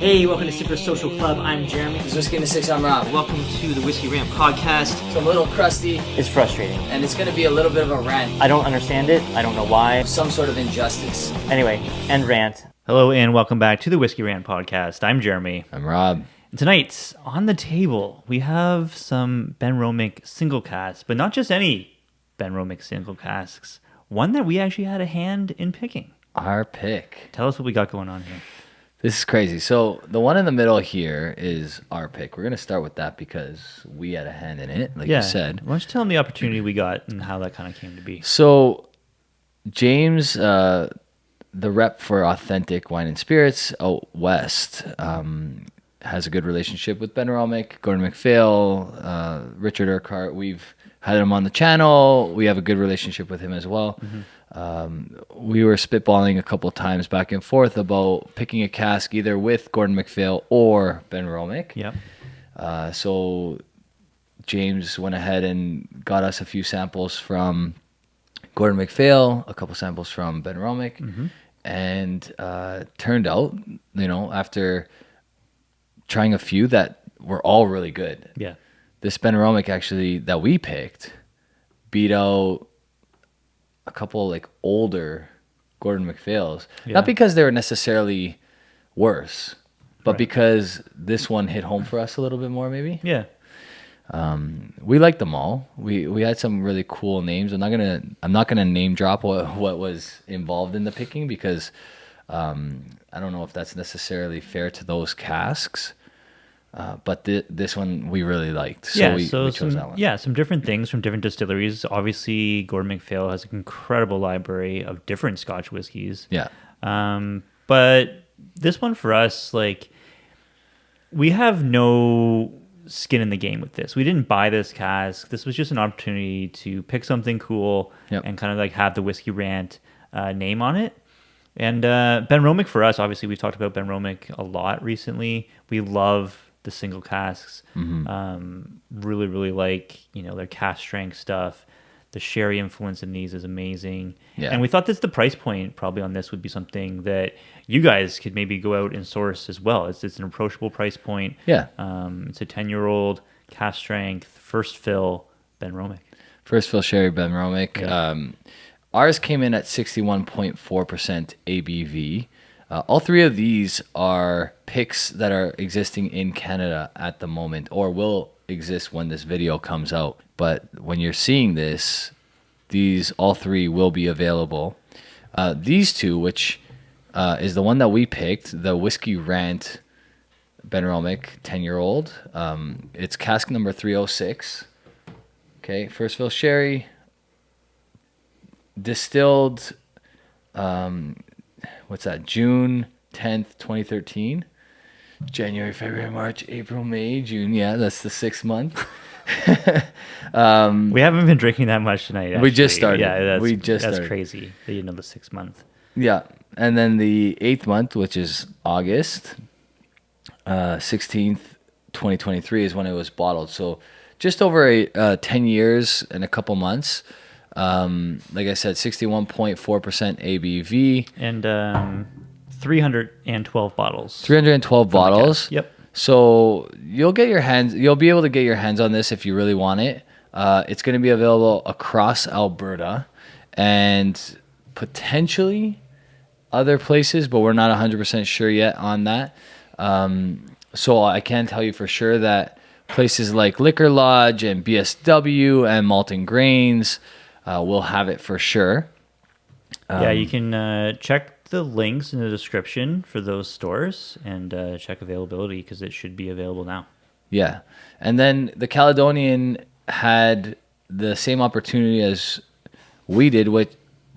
Hey, welcome to Super Social Club. I'm Jeremy. This is Whiskey in the Six. I'm Rob. Welcome to the Whiskey Rant podcast. It's a little crusty. It's frustrating. And it's going to be a little bit of a rant. I don't understand it. I don't know why. Some sort of injustice. Anyway, end rant. Hello and welcome back to the Whiskey Rant podcast. I'm Jeremy. I'm Rob. And tonight, on the table, we have some Benromach single casks, but not just any Benromach single casks. One that we actually had a hand in picking. Our pick. Tell us what we got going on here. This is crazy. So the one in the middle here is our pick. We're going to start with that because we had a hand in it, like you said. Why don't you tell them the opportunity we got and how that kind of came to be? So James, the rep for Authentic Wine and Spirits out west, has a good relationship with Benromach, Gordon MacPhail, Richard Urquhart. We've had him on the channel. We have a good relationship with him as well. Mm-hmm. We were spitballing a couple of times back and forth about picking a cask either with Gordon MacPhail or Benromach. Yep. So James went ahead and got us a few samples from Gordon MacPhail, a couple samples from Benromach, and turned out, after trying a few that were all really good. Yeah. This Benromach actually that we picked beat out a couple like older Gordon MacPhails. Yeah. Not because they were necessarily worse, but because this one hit home for us a little bit more maybe. Yeah. We liked them all. We had some really cool names. I'm not gonna name drop what was involved in the picking because I don't know if that's necessarily fair to those casks. But this one we really liked, so we chose that one. Yeah, some different things from different distilleries. Obviously, Gordon MacPhail has an incredible library of different Scotch whiskeys. Yeah. But this one for us, we have no skin in the game with this. We didn't buy this cask. This was just an opportunity to pick something cool and kind of have the Whiskey Rant name on it. And Benromach for us, obviously, we've talked about Benromach a lot recently. We love the single casks. Really, really like, their cask-strength stuff. The sherry influence in these is amazing. Yeah. And we thought that the price point probably on this would be something that you guys could maybe go out and source as well. It's an approachable price point. Yeah. It's a 10-year-old cask-strength, first fill Benromach. First fill sherry Benromach. Yeah. Ours came in at 61.4% ABV. All three of these are picks that are existing in Canada at the moment or will exist when this video comes out. But when you're seeing this, all three will be available. These two, which is the one that we picked, the Whiskey Rant Benromach 10-year-old. It's cask number 306. Okay, first fill sherry. Distilled, June 10th, 2013. January, February, March, April, May, June. Yeah, that's the 6th month. We haven't been drinking that much tonight, actually. We just started. Yeah, that's crazy that you know the 6th month. Yeah, and then the 8th month, which is August 16th, 2023 is when it was bottled. So just over 10 years and a couple months. Like I said, 61.4% ABV. And 312 bottles. 312 bottles. Yep. So you'll be able to get your hands on this if you really want it. It's going to be available across Alberta and potentially other places, but we're not 100% sure yet on that. So I can tell you for sure that places like Liquor Lodge and BSW and Malt and Grains we'll have it for sure. You can check the links in the description for those stores and check availability because it should be available now. Yeah. And then the Caledonian had the same opportunity as we did, which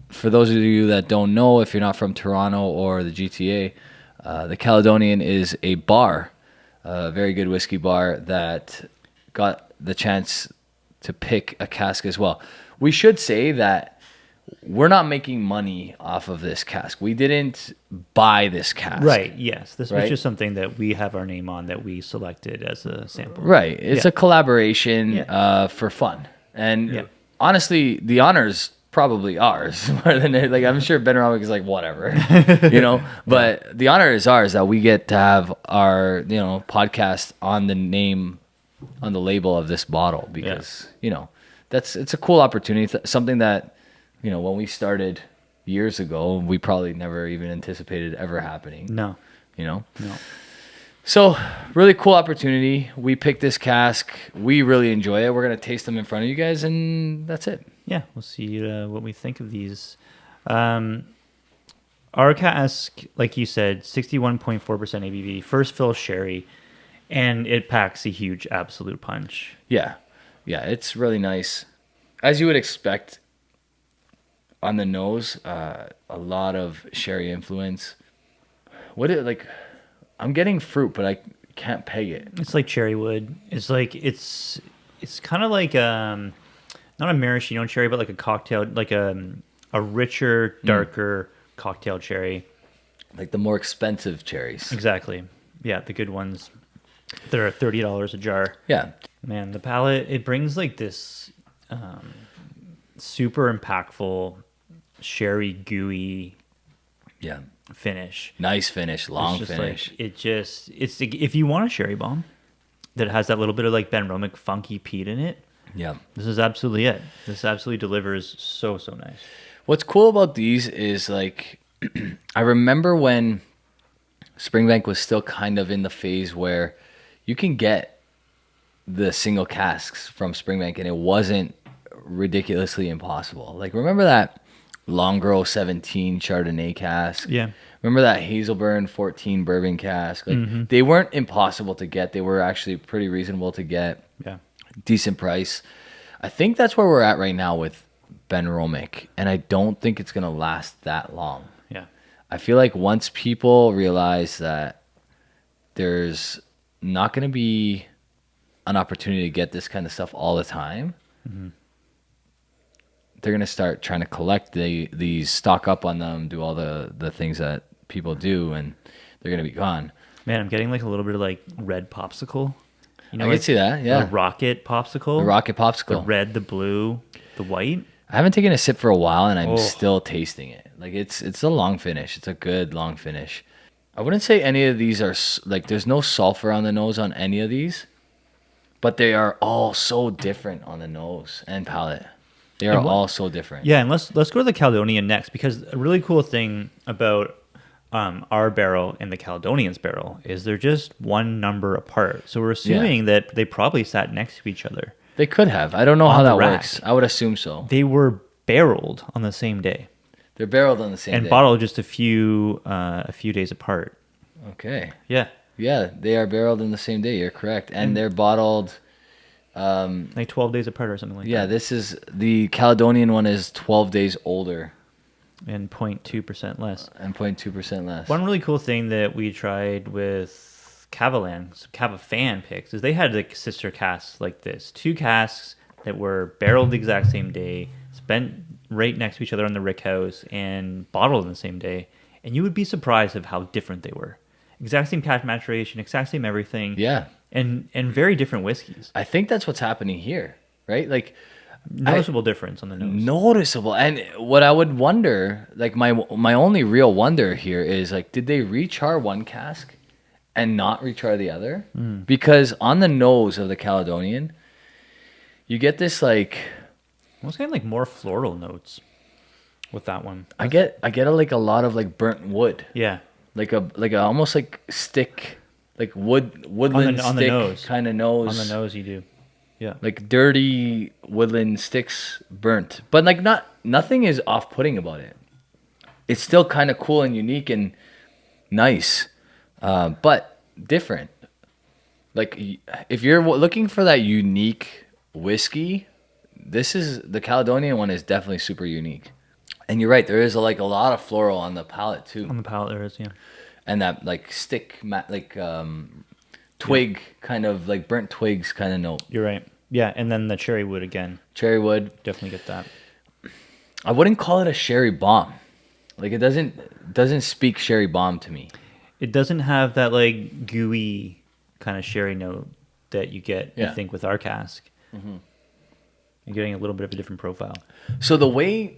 for those of you that don't know, if you're not from Toronto or the GTA, the Caledonian is a bar, a very good whiskey bar that got the chance to pick a cask as well. We should say that we're not making money off of this cask. We didn't buy this cask. Right, yes. This was just something that we have our name on that we selected as a sample. Right. It's a collaboration for fun. And honestly, the honor's probably ours more than it, like I'm sure Benromach is like whatever, But the honor is ours that we get to have our podcast on the label of this bottle because it's a cool opportunity, something that when we started years ago we probably never even anticipated ever happening. No. No. So, really cool opportunity. We picked this cask. We really enjoy it. We're going to taste them in front of you guys, and that's it. Yeah, we'll see what we think of these. Our cask, like you said, 61.4% ABV, first fill sherry, and it packs a huge absolute punch. Yeah, it's really nice. As you would expect on the nose, a lot of sherry influence. I'm getting fruit, but I can't peg it. It's like cherry wood. It's like it's kind of like not a maraschino cherry, but like a cocktail, like a richer, darker cocktail cherry. Like the more expensive cherries. Exactly. Yeah, the good ones. They're $30 a jar. Yeah. Man, the palate, it brings like this super impactful sherry gooey finish. Nice finish, long finish. Like, it's if you want a sherry bomb that has that little bit of like Benromach funky peat in it. Yeah. This is absolutely it. This absolutely delivers so nice. What's cool about these is like I remember when Springbank was still kind of in the phase where you can get the single casks from Springbank and it wasn't ridiculously impossible. Like remember that Longrow 17 Chardonnay cask? Yeah. Remember that Hazelburn 14 bourbon cask? Like they weren't impossible to get. They were actually pretty reasonable to get. Yeah. Decent price. I think that's where we're at right now with Benromach, and I don't think it's going to last that long. Yeah. I feel like once people realize that there's not going to be an opportunity to get this kind of stuff all the time, they're going to start trying to collect these, stock up on them, do all the things that people do, and they're going to be gone. Man, I'm getting like a little bit of like red popsicle. I can see that, yeah. The rocket popsicle. The rocket popsicle. The red, the blue, the white. I haven't taken a sip for a while, and I'm still tasting it. Like it's a long finish. It's a good long finish. I wouldn't say any of these are like there's no sulfur on the nose on any of these, but they are all so different on the nose and palate. They are all so different. Yeah, and let's go to the Caledonian next because a really cool thing about our barrel and the Caledonian's barrel is they're just one number apart. So we're assuming that they probably sat next to each other. They could have. I don't know how that works. I would assume so. They were barreled on the same day. They're barreled on the same day. And bottled just a few days apart. Okay. Yeah. Yeah, they are barreled in the same day. You're correct. And they're bottled like 12 days apart or something like that. Yeah, this is the Caledonian one is 12 days older. And 0.2% less. And 0.2% less. One really cool thing that we tried with Cavafan picks is they had like sister casks like this. 2 casks that were barreled the exact same day, spent right next to each other on the rick house, and bottled in the same day. And you would be surprised of how different they were. Exact same cask maturation, exact same everything. Yeah. And very different whiskeys. I think that's what's happening here, right? Like noticeable difference on the nose. Noticeable. And what I would wonder, like my only real wonder here is like, did they rechar one cask and not rechar the other? Because on the nose of the Caledonian, you get this like, I was getting like more floral notes with that one. I get a lot of like burnt wood. Yeah. Like a almost like stick, like woodland on stick the nose. kind of nose. On the nose you do. Yeah. Like dirty woodland sticks burnt. But like nothing is off-putting about it. It's still kind of cool and unique and nice. But different. Like if you're looking for that unique whiskey, the Caledonian one is definitely super unique. And you're right, there is like a lot of floral on the palate too. On the palate there is, yeah. And that like stick twig kind of like burnt twigs kind of note. You're right. Yeah, and then the cherry wood again. Cherry wood. Definitely get that. I wouldn't call it a sherry bomb. Like it doesn't speak sherry bomb to me. It doesn't have that like gooey kind of sherry note that you get, I think, with our cask. You're getting a little bit of a different profile. So the way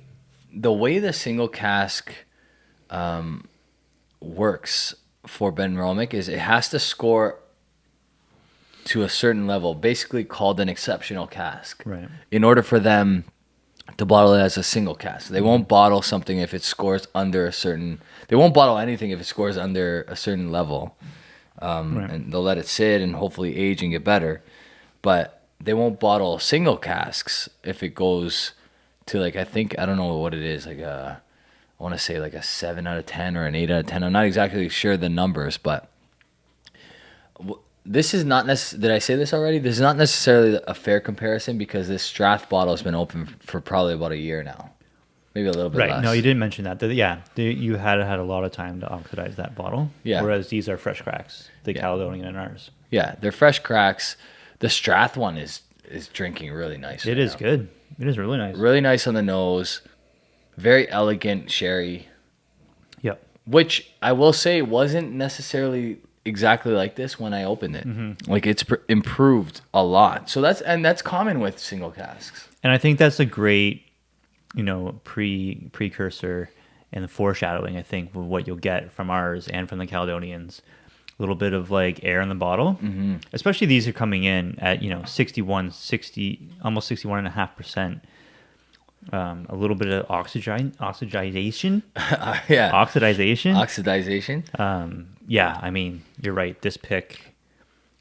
the way the single cask works for Benromach is it has to score to a certain level, basically called an exceptional cask, Right. in order for them to bottle it as a single cask. They won't bottle something if it scores under a certain. They won't bottle anything if it scores under a certain level, Right. and they'll let it sit and hopefully age and get better. But they won't bottle single casks if it goes to like I don't know what it is, like I want to say like a 7 out of 10 or an 8 out of 10. I'm not exactly sure the numbers, but this is not did I say this already? This is not necessarily a fair comparison because this Strath bottle has been open for probably about a year now. Maybe a little bit Right. less. No, you didn't mention that. You had a lot of time to oxidize that bottle. Yeah. Whereas these are fresh cracks, the Yeah. Caledonian and ours. Yeah, they're fresh cracks. The Strath one is drinking really nice. It right is now. good. It is really nice. Really nice on the nose. Very elegant sherry, Yep. which I will say wasn't necessarily exactly like this when I opened it. Mm-hmm. Like it's improved a lot. So that's common with single casks. And I think that's a great, precursor and the foreshadowing, I think, of what you'll get from ours and from the Caledonians. A little bit of like air in the bottle, especially these are coming in at 61, 60, almost 61.5%. A little bit of oxidization. Yeah. Oxidization. Oxidization. Yeah, I mean, you're right. This pick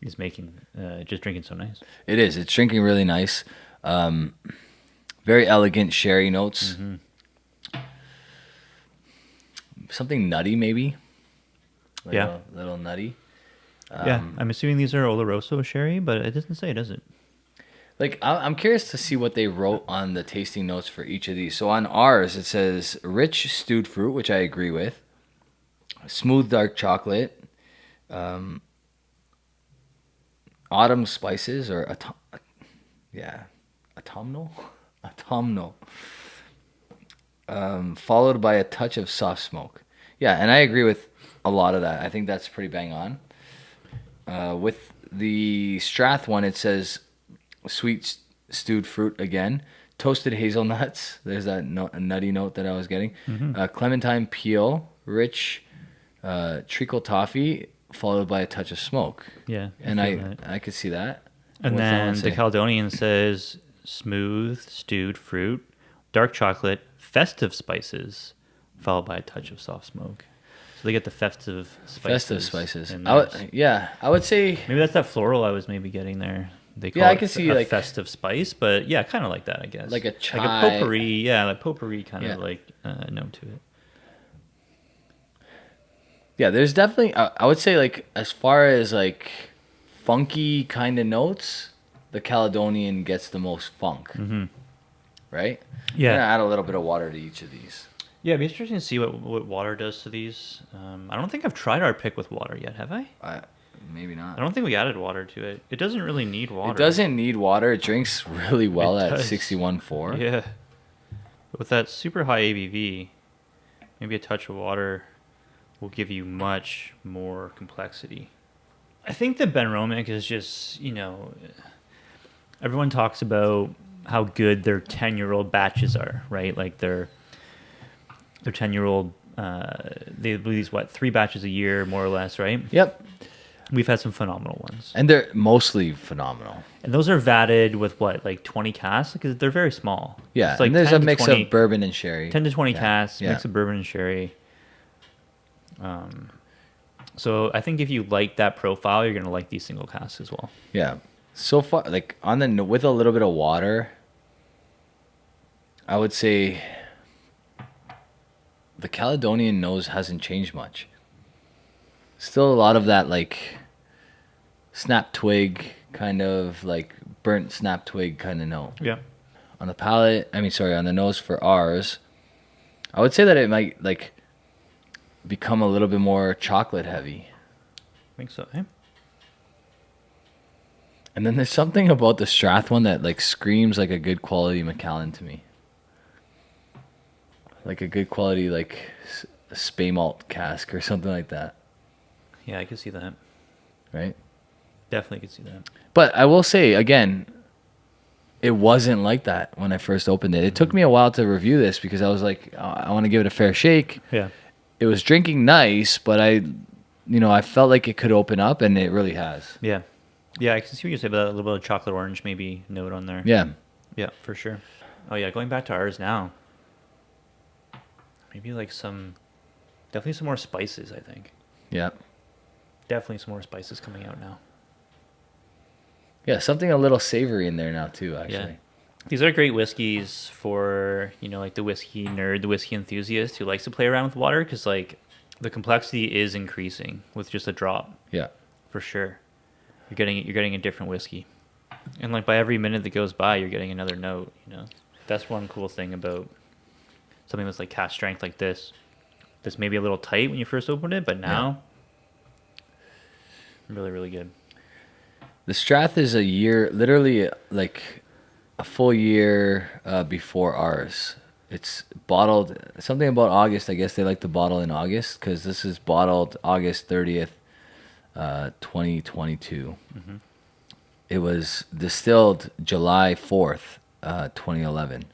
is making just drinking so nice. It is. It's drinking really nice. Very elegant sherry notes. Mm-hmm. Something nutty, maybe. Yeah. Little nutty. Yeah, I'm assuming these are Oloroso sherry, but it doesn't say, does it? Like, I'm curious to see what they wrote on the tasting notes for each of these. So on ours, it says rich stewed fruit, which I agree with. Smooth dark chocolate. Autumn spices or autumnal. Followed by a touch of soft smoke. Yeah, and I agree with a lot of that. I think that's pretty bang on. With the Strath one, it says sweet stewed fruit again. Toasted hazelnuts. There's that nutty note that I was getting. Clementine peel, rich treacle toffee, followed by a touch of smoke. Yeah. And feel that. I could see that. And What's that then one the say? Caledonian says smooth stewed fruit, dark chocolate, festive spices, followed by a touch of soft smoke. So they get the festive spices. in theirs. I would say Maybe that's that floral I was maybe getting there. They call Yeah, I it can see, a like- festive spice, but yeah, kind of like that, I guess. Like a like chai. a potpourri, like potpourri kind Yeah. of like note to it. Yeah, there's definitely, I would say, like, as far as, like, funky kind of notes, the Caledonian gets the most funk. Mm-hmm. Right? Yeah. I'm going to add a little bit of water to each of these. Yeah, it'd be interesting to see what water does to these. I don't think I've tried our pick with water yet, have I? Maybe not. I don't think we added water to it. It doesn't really need water. It doesn't need water. It drinks really well It at does. 61.4. Yeah. But with that super high ABV, maybe a touch of water will give you much more complexity. I think the Benromach is just, everyone talks about how good their 10-year-old batches are, right? Like their 10-year-old, they release, 3 batches a year, more or less, right? Yep. We've had some phenomenal ones. And they're mostly phenomenal. And those are vatted with 20 casks? Because they're very small. Yeah, It's like and there's 10 a to mix 20 of bourbon and sherry. 10 to 20 Yeah, casks, yeah. mix of bourbon and sherry. So I think if you like that profile, you're going to like these single casks as well. Yeah. So far, like, with a little bit of water, I would say the Caledonian nose hasn't changed much. Still a lot of that, like, snap twig kind of, like, burnt snap twig kind of note. Yeah. On the palate, on the nose for ours, I would say that it might, like, become a little bit more chocolate heavy. I think so, eh? And then there's something about the Strath one that, like, screams like a good quality Macallan to me. Like a good quality, like, Spey malt cask or something like that, Yeah, I could see that. right? Definitely could see that. But I will say, again, it wasn't like that when I first opened it. It took me a while to review this because I was like, I want to give it a fair shake. Yeah. It was drinking nice, but I felt like it could open up, and it really has. Yeah. Yeah, I can see what you say about that. A little bit of chocolate orange maybe note on there. Yeah. Yeah, for sure. Oh, yeah, going back to ours now. Maybe like definitely some more spices, I think. Yeah. Definitely some more spices coming out now. Yeah, something a little savory in there now, too, actually. Yeah. These are great whiskeys for, like the whiskey nerd, the whiskey enthusiast who likes to play around with water because, like, the complexity is increasing with just a drop. Yeah. For sure. You're getting a different whiskey. And, like, by every minute that goes by, you're getting another note, That's one cool thing about something that's like Cask-Strength like this. This may be a little tight when you first opened it, but now, really, really good. The Strath is a year, literally like a full year before ours. It's bottled, something about August. I guess they like to bottle in August because this is bottled August 30th, 2022. Mm-hmm. It was distilled July 4th, 2011.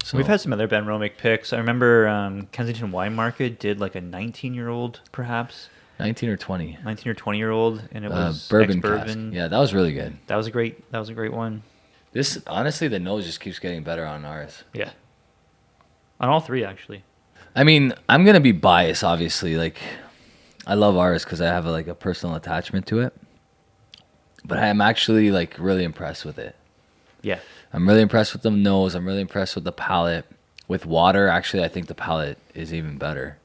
So We've had some other Benromach picks. I remember Kensington Wine Market did like a 19-year-old, perhaps. 19 or 20. 19 or 20-year-old, and it was bourbon ex-bourbon. cask. Yeah, that was really good. That was a great one. This, honestly, the nose just keeps getting better on ours. Yeah. On all three, actually. I mean, I'm going to be biased, obviously. Like, I love ours because I have a personal attachment to it. But I'm actually, like, really impressed with it. Yeah. I'm really impressed with the nose. I'm really impressed with the palate. With water, actually, I think the palate is even better.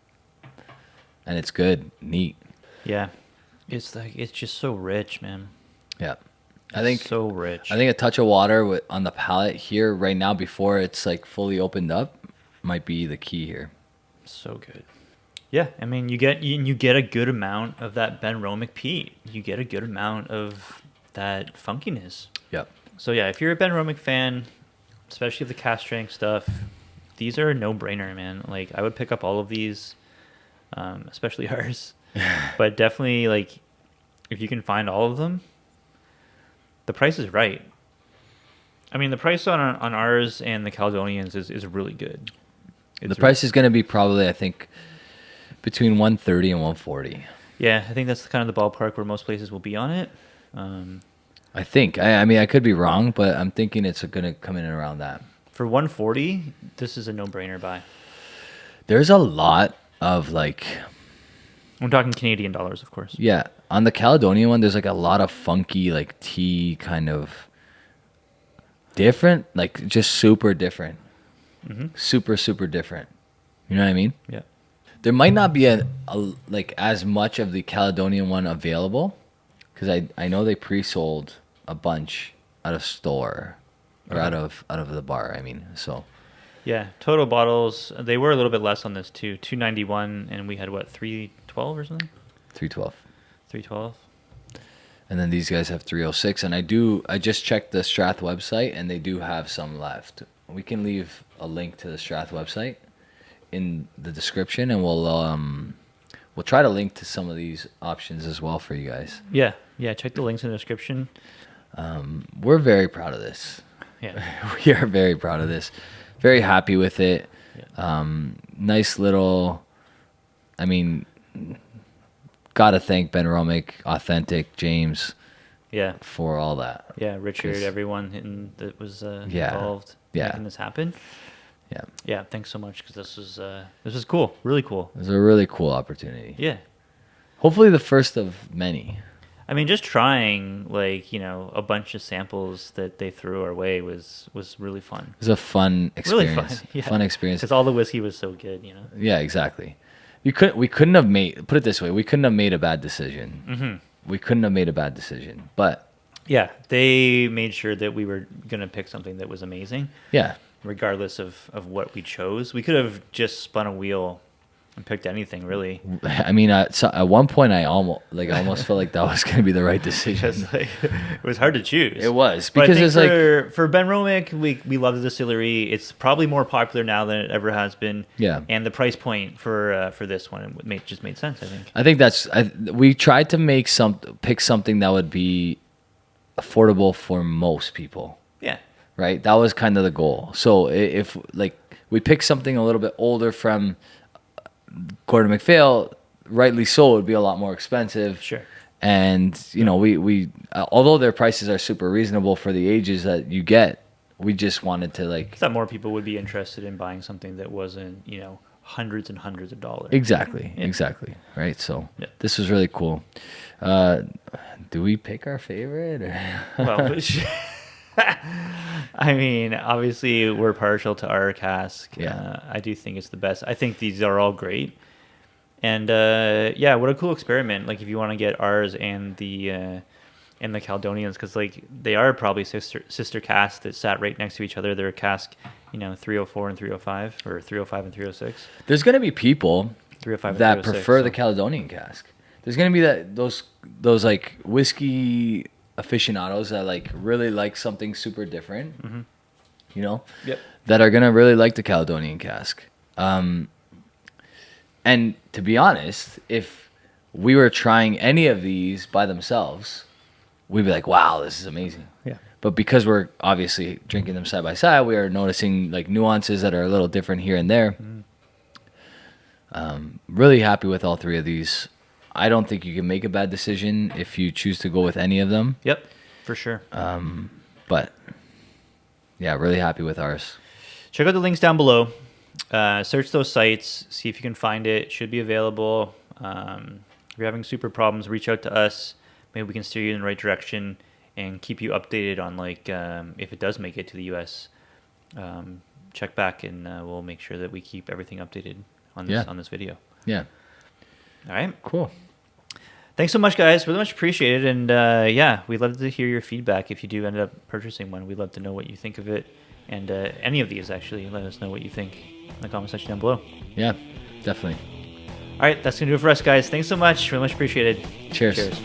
And it's good, neat. Yeah. It's just so rich, man. Yeah. I think so rich. I think a touch of water on the palate here right now before it's like fully opened up might be the key here. So good. Yeah, I mean, you get a good amount of that Benromach peat. You get a good amount of that funkiness. Yep. So yeah, if you're a Benromach fan, especially the Cask-Strength stuff, these are a no-brainer, man. Like, I would pick up all of these, especially ours. But definitely, like, if you can find all of them, the price is right. I mean, the price on ours and the Caledonians is really good. The price is going to be probably, I think, between $130 and $140. Yeah, I think that's kind of the ballpark where most places will be on it. I think. I mean, I could be wrong, but I'm thinking it's going to come in around that. For $140, this is a no-brainer buy. There's a lot of like... I'm talking Canadian dollars, of course. Yeah. On the Caledonian one, there's like a lot of funky, like tea kind of different, like just super different. Mm-hmm. Super, super different. You know what I mean? Yeah. There might not be like as much of the Caledonian one available because I know they pre-sold a bunch out of store or out of the bar. I mean, so. Yeah, total bottles, they were a little bit less on this too. 291, and we had what, 312 or something? 312. 312. And then these guys have 306, and I just checked the Strath website, and they do have some left. We can leave a link to the Strath website in the description, and we'll try to link to some of these options as well for you guys. Yeah, check the links in the description. We're very proud of this. Yeah. We are very proud of this. Very happy with it. Yeah. Nice little, I mean, gotta thank Benromach, Authentic, James, for all that. Yeah, Richard, everyone that was involved making this happen. Yeah. Yeah, thanks so much because this was cool, really cool. It was a really cool opportunity. Yeah. Hopefully the first of many. I mean, just trying a bunch of samples that they threw our way was really fun. It was a fun experience. Really fun, yeah. Fun experience. Because all the whiskey was so good, Yeah, exactly. We couldn't have made, put it this way, we couldn't have made a bad decision. Mm-hmm. We couldn't have made a bad decision, but. Yeah, they made sure that we were going to pick something that was amazing. Yeah. Regardless of what we chose. We could have just spun a wheel and picked anything, really. I mean, at one point, I almost felt like that was going to be the right decision. It was hard to choose. It was because it's for Benromach, we love the distillery. It's probably more popular now than it ever has been. Yeah, and the price point for this one just made sense. I think. I think we tried to pick something that would be affordable for most people. Yeah. right? That was kind of the goal. So if like we pick something a little bit older from Gordon MacPhail, rightly so, it would be a lot more expensive. Sure. And you know, we although their prices are super reasonable for the ages that you get, we just wanted to like Thought more people would be interested in buying something that wasn't, hundreds and hundreds of dollars. exactly, right? So Yeah. this was really cool. Do we pick our favorite? Or? Well, I mean, obviously we're partial to our cask. Yeah. I do think it's the best. I think these are all great. And yeah, what a cool experiment. Like if you want to get ours and the Caledonians, because like they are probably sister casks that sat right next to each other. They're a cask, 304 and 305, or 305 and 306. There's gonna be people 305 and that 306, prefer the so- Caledonian cask. There's gonna be those like whiskey aficionados that like really like something super different, Yep. that are gonna really like the Caledonian cask. And to be honest, if we were trying any of these by themselves, we'd be like, wow, this is amazing. Yeah. But because we're obviously drinking them side by side, we are noticing like nuances that are a little different here and there. Really happy with all three of these. I don't think you can make a bad decision if you choose to go with any of them. Yep, for sure. But yeah, really happy with ours. Check out the links down below. Search those sites. See if you can find it. It should be available. If you're having super problems, reach out to us. Maybe we can steer you in the right direction and keep you updated on like if it does make it to the U.S. Check back and we'll make sure that we keep everything updated on this video. Yeah. All right. Cool. Thanks so much, guys. Really much appreciated. And yeah, we'd love to hear your feedback if you do end up purchasing one. We'd love to know what you think of it. And any of these, actually, let us know what you think in the comment section down below. Yeah, definitely. All right, that's going to do it for us, guys. Thanks so much. Really much appreciated. Cheers. Cheers.